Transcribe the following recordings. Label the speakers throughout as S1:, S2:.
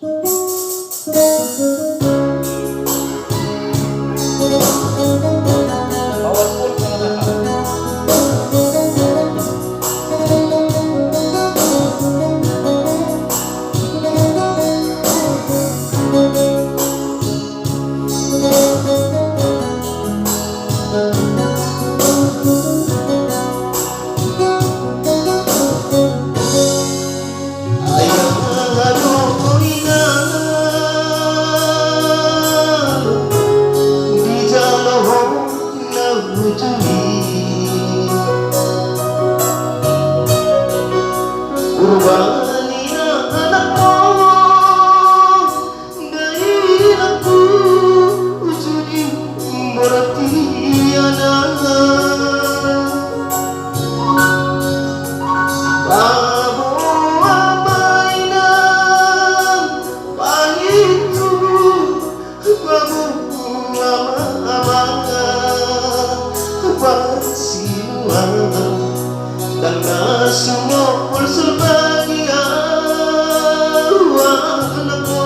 S1: Powerful mga kakak.
S2: Karena semua bersebagia anakku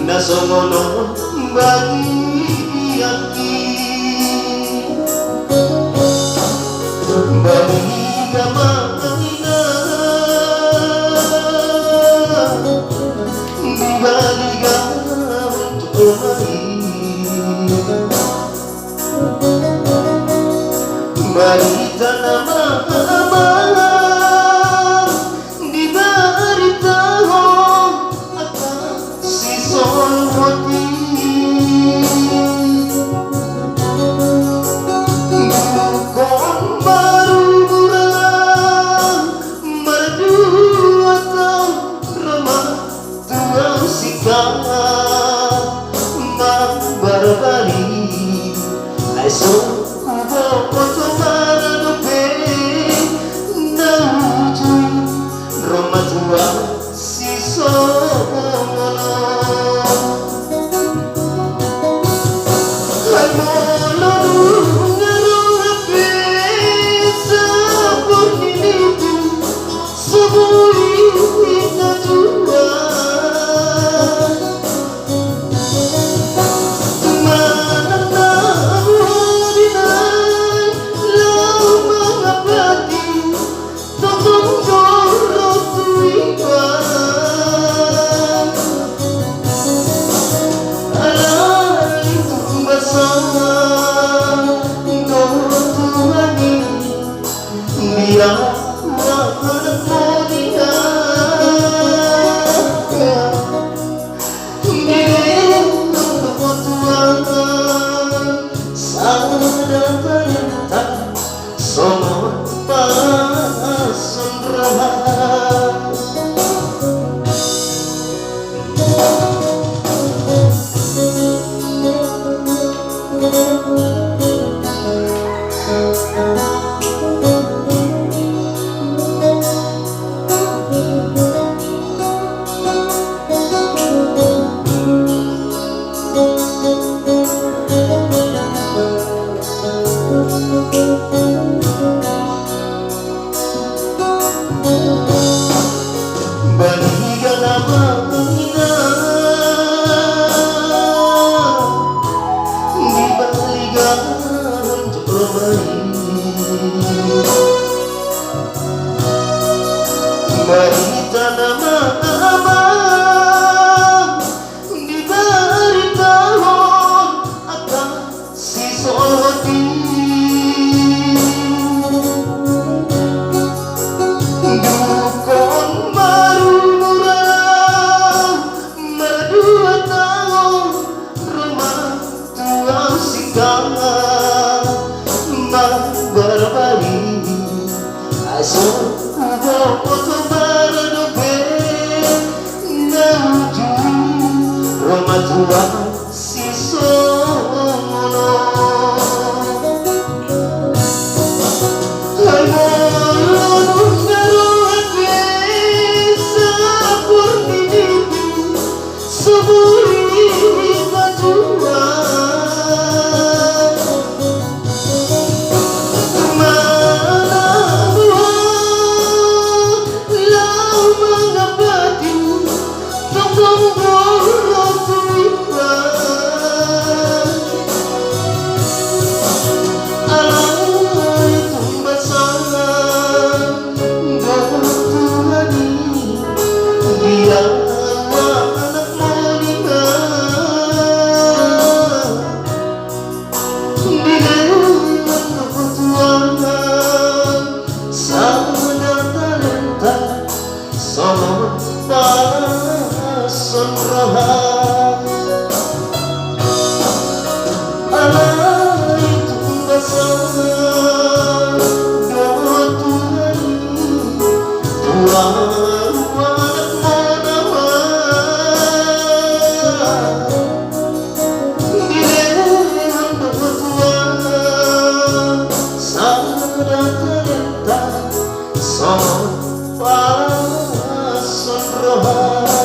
S2: nasomono bagi aki bagi kamangina dibaliga untuk mari tanah di beritahu akan si solmoti bukan baru murah berdua atau ramah tua sikap mak berbalik esok kubo si somono hai molo ngaruhe sabun itu sebui kita dua mana tahu dinai lama ngabadi tunggu berita nama diberitahu akan si soloti bukan baru murah berdua tahun rumah tua sikap mak berbalik asal kubo Roma tua si somono hai molo ngaruhe sabun itu sebui bajua mana lau mengabadi tunggu pason rohan alay tumbasa doa Tuhan Tuhan anak mo naman dilehan mo Tuhan sana talenta son pason rohan